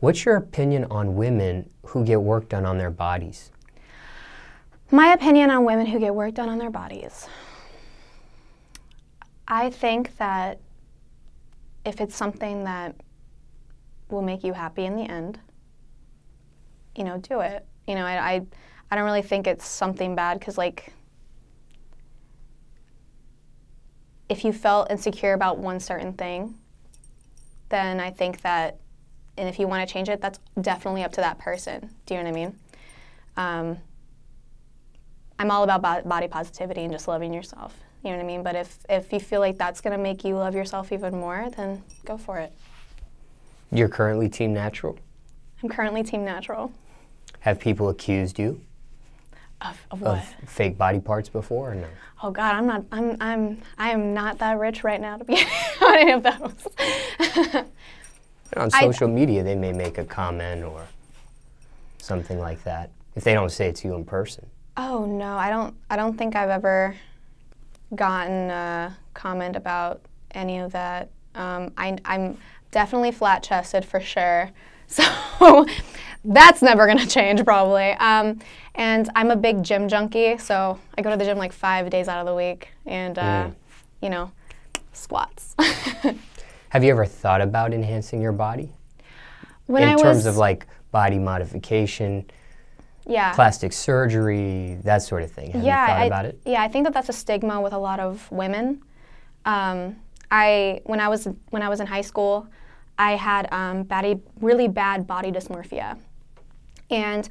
What's your opinion on women who get work done on their bodies? My opinion on women who get work done on their bodies. I think that if it's something that will make you happy in the end, you know, do it. You know, I don't really think it's something bad, because, like, if you felt insecure about one certain thing, then I think that, and if you want to change it, that's definitely up to that person. Do you know what I mean? I'm all about body positivity and just loving yourself. You know what I mean? But if you feel like that's going to make you love yourself even more, then go for it. You're currently Team Natural? I'm currently Team Natural. Have people accused you of what? Of fake body parts before, or no? Oh God, I am not that rich right now to be on any of those. On social media, they may make a comment or something like that, if they don't say it to you in person. Oh no, I don't think I've ever gotten a comment about any of that. I'm definitely flat-chested for sure, so that's never gonna change probably. And I'm a big gym junkie, so I go to the gym like 5 days out of the week, and you know, squats. Have you ever thought about enhancing your body? In terms of like body modification, yeah, plastic surgery, that sort of thing. Have you thought about it? Yeah, I think that that's a stigma with a lot of women. When I was in high school, I had really bad body dysmorphia, and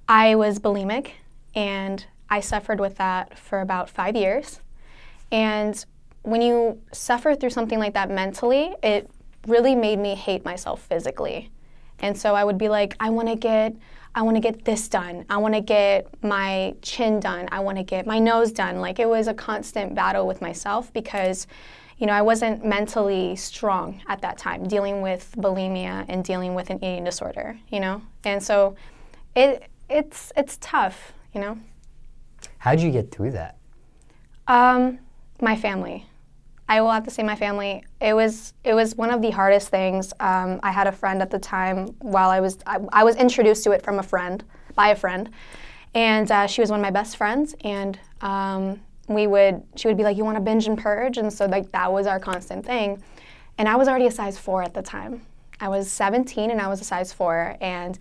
I was bulimic, and I suffered with that for about 5 years. And when you suffer through something like that mentally, it really made me hate myself physically. And so I would be like, I want to get this done. I want to get my chin done. I want to get my nose done. Like, it was a constant battle with myself because, you know, I wasn't mentally strong at that time, dealing with bulimia and dealing with an eating disorder, you know? And so it's tough, you know? How'd you get through that? My family. I will have to say my family. It was one of the hardest things. I had a friend at the time while I was introduced to it by a friend, and she was one of my best friends, and she would be like, you want to binge and purge? And so like that was our constant thing. And I was already a size 4 at the time. I was 17 and I was a size 4, and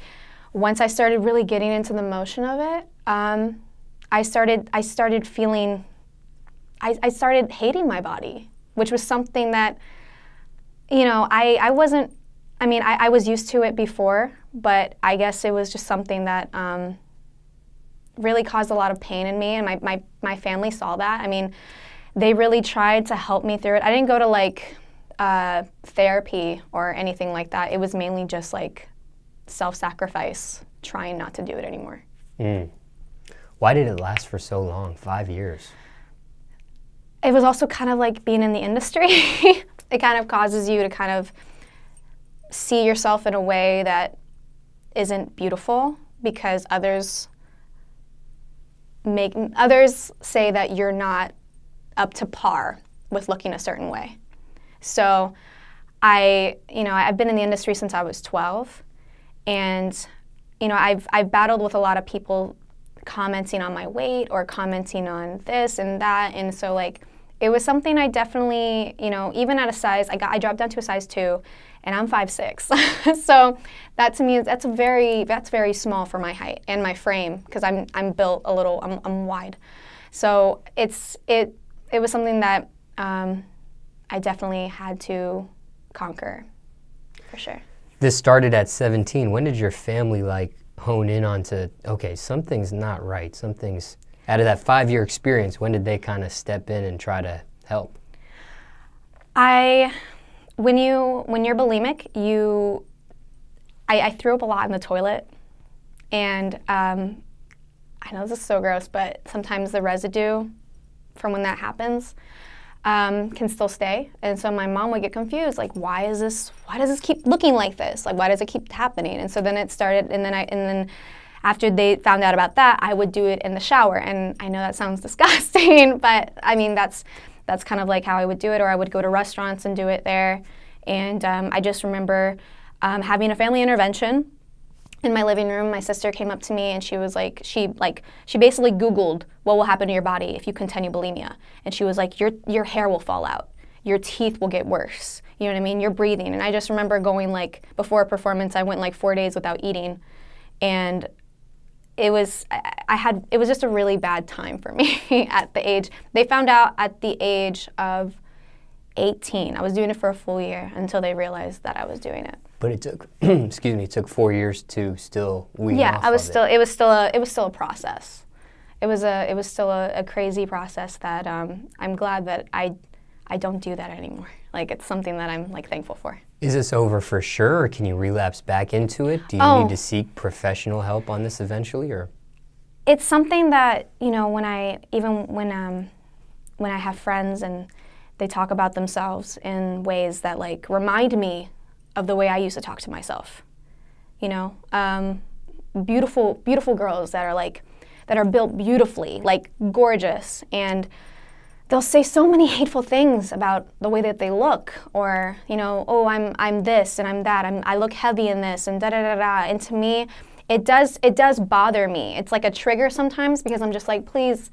once I started really getting into the motion of it, I started hating my body, which was something that, you know, I was used to it before, but I guess it was just something that really caused a lot of pain in me, and my family saw that. I mean, they really tried to help me through it. I didn't go to like therapy or anything like that. It was mainly just like self-sacrifice, trying not to do it anymore. Why did it last for so long, 5 years? It was also kind of like being in the industry. It kind of causes you to kind of see yourself in a way that isn't beautiful, because others say that you're not up to par with looking a certain way. So I've been in the industry since I was 12, and you know, I've battled with a lot of people commenting on my weight or commenting on this and that, and so like it was something I definitely, you know, even at a size, I dropped down to a size 2, and I'm 5'6", so that to me that's very small for my height and my frame, because I'm built a little, I'm wide, so it was something that I definitely had to conquer, for sure. This started at 17. When did your family like hone in onto, okay, something's not right, something's, out of that 5-year experience, when did they kind of step in and try to help? When you're bulimic, I threw up a lot in the toilet, and I know this is so gross, but sometimes the residue from when that happens can still stay, and so my mom would get confused, like, why does this keep looking like this? Like, why does it keep happening? And so then it started, and then after they found out about that, I would do it in the shower, and I know that sounds disgusting, but I mean that's kind of like how I would do it, or I would go to restaurants and do it there. And I just remember having a family intervention in my living room. My sister came up to me and she was like, she basically Googled what will happen to your body if you continue bulimia. And she was like, your hair will fall out. Your teeth will get worse. You know what I mean? Your breathing. And I just remember going like, before a performance, I went like 4 days without eating. And it was just a really bad time for me at the age. They found out at the age of 18. I was doing it for a full year until they realized that I was doing it. But it took, excuse me, it took 4 years to still wean off of it was still a process. It was still a crazy process that I'm glad that I don't do that anymore. Like, it's something that I'm like thankful for. Is this over for sure, or can you relapse back into it? Do you need to seek professional help on this eventually, or? It's something that, you know, when I have friends and they talk about themselves in ways that like remind me of the way I used to talk to myself. You know, beautiful girls that are built beautifully, like gorgeous, and they'll say so many hateful things about the way that they look, or, you know, oh, I'm this and I'm that, I look heavy in this and da da da da. And to me, it does bother me. It's like a trigger sometimes, because I'm just like, please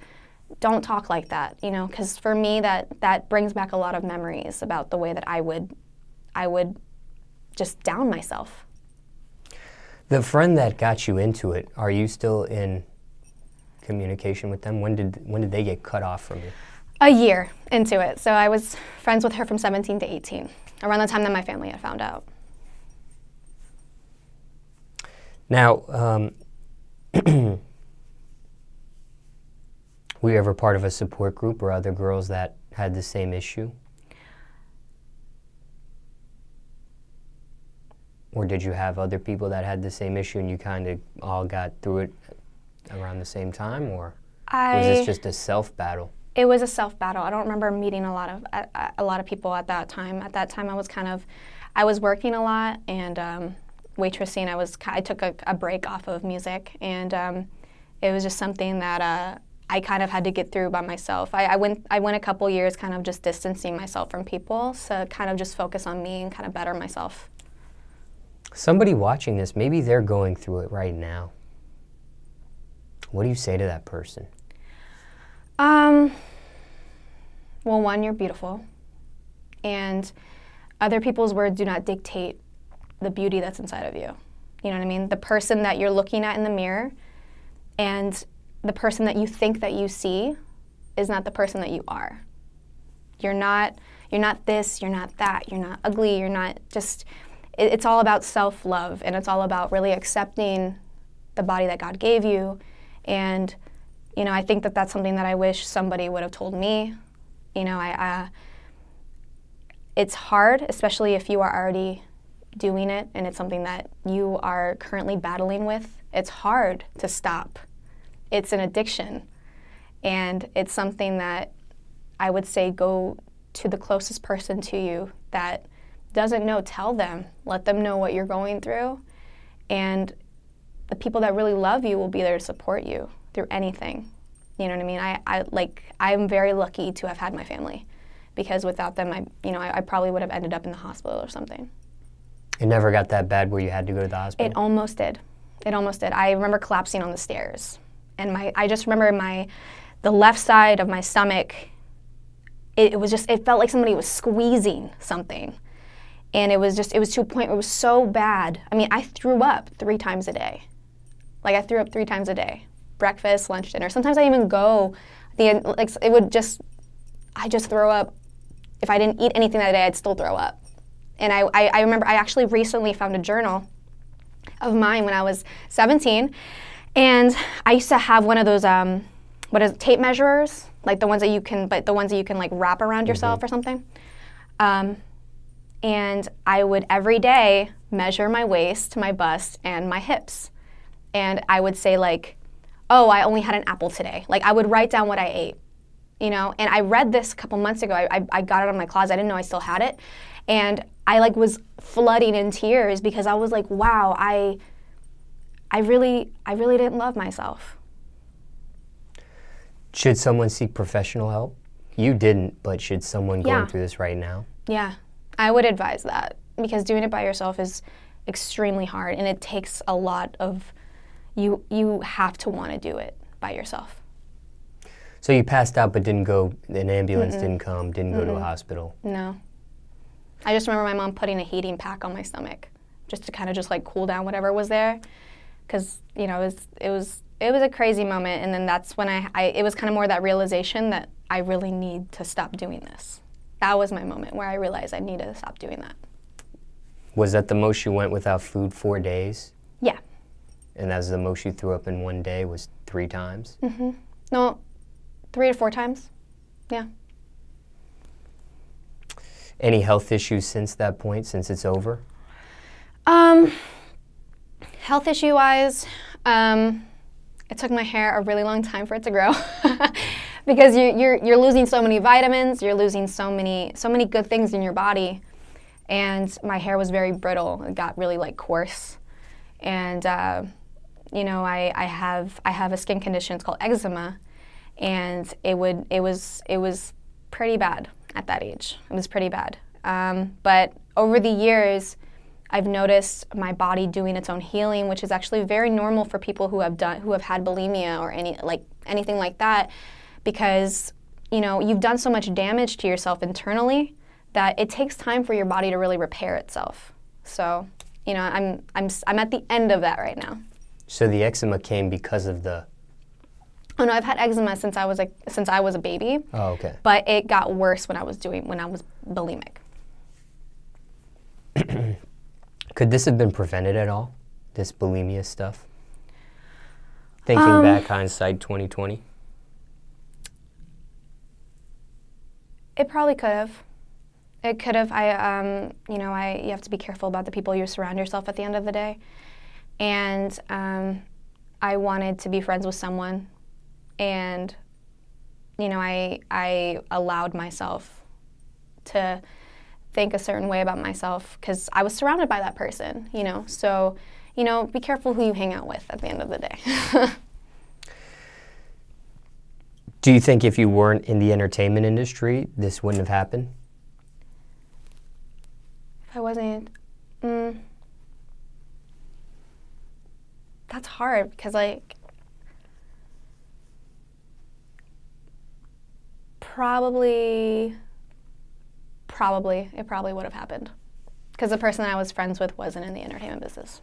don't talk like that, you know, because for me that brings back a lot of memories about the way that I would just down myself. The friend that got you into it, are you still in communication with them? When did they get cut off from you? A year into it. So I was friends with her from 17 to 18, around the time that my family had found out. Now, were you ever part of a support group or other girls that had the same issue? Or did you have other people that had the same issue and you kind of all got through it around the same time, or was this just a self-battle? It was a self-battle. I don't remember meeting a lot of people at that time. At that time, I was working a lot and waitressing. I took a break off of music, and it was just something that I kind of had to get through by myself. I went a couple years kind of just distancing myself from people, so kind of just focus on me and kind of better myself. Somebody watching this, maybe they're going through it right now. What do you say to that person? Well, one, you're beautiful, and other people's words do not dictate the beauty that's inside of you. You know what I mean? The person that you're looking at in the mirror and the person that you think that you see is not the person that you are. You're not this, you're not that, you're not ugly, you're not just, it's all about self-love, and it's all about really accepting the body that God gave you. And you know, I think that that's something that I wish somebody would have told me. You know, it's hard, especially if you are already doing it and it's something that you are currently battling with. It's hard to stop. It's an addiction. And it's something that I would say go to the closest person to you that doesn't know, tell them. Let them know what you're going through. And the people that really love you will be there to support you through anything. You know what I mean? I'm very lucky to have had my family, because without them, I probably would have ended up in the hospital or something. It never got that bad where you had to go to the hospital? It almost did. It almost did. I remember collapsing on the stairs, and I just remember the left side of my stomach. It felt like somebody was squeezing something, and it was to a point where it was so bad. I mean, I threw up 3 times a day. Like, I threw up 3 times a day. Breakfast, lunch, dinner. Sometimes I even go, I just throw up. If I didn't eat anything that day, I'd still throw up. And I remember I actually recently found a journal of mine when I was 17, and I used to have one of those, tape measurers, like the ones that you can like wrap around yourself or something. And I would every day measure my waist, my bust, and my hips. And I would say like, oh, I only had an apple today. Like, I would write down what I ate, you know? And I read this a couple months ago. I got it out of my closet. I didn't know I still had it. And I was flooding in tears because I was like, wow, I really didn't love myself. Should someone seek professional help? You didn't, but should someone going through this right now? Yeah, I would advise that, because doing it by yourself is extremely hard, and it takes a lot of, you have to want to do it by yourself. So you passed out but didn't go, an ambulance didn't come, didn't go to a hospital? No. I just remember my mom putting a heating pack on my stomach just to kind of just like cool down whatever was there, because you know it was a crazy moment, and then that's when it was kind of more that realization that I really need to stop doing this. That was my moment where I realized I need to stop doing that. Was that the most you went without food, 4 days? Yeah. And that was the most you threw up in one day, was 3 times? Mm-hmm. No, 3 to 4 times. Yeah. Any health issues since that point, since it's over? Health issue-wise, it took my hair a really long time for it to grow because you're losing so many vitamins, you're losing so many good things in your body, and my hair was very brittle. It got really like coarse, and you know, I have a skin condition. It's called eczema, and it was pretty bad at that age. It was pretty bad, but over the years, I've noticed my body doing its own healing, which is actually very normal for people who have had bulimia or anything like that, because you know, you've done so much damage to yourself internally that it takes time for your body to really repair itself. So, you know, I'm at the end of that right now. So the eczema came because of the... Oh no, I've had eczema since I was a baby. Oh, okay. But it got worse when I was bulimic. Could this have been prevented at all, this bulimia stuff? Thinking back, hindsight 2020? It probably could have. It could have. You have to be careful about the people you surround yourself at the end of the day. And I wanted to be friends with someone, and you know, I allowed myself to think a certain way about myself because I was surrounded by that person, you know. So, you know, be careful who you hang out with at the end of the day. Do you think if you weren't in the entertainment industry, this wouldn't have happened? If I wasn't, that's hard because, like, probably it probably would have happened because the person I was friends with wasn't in the entertainment business.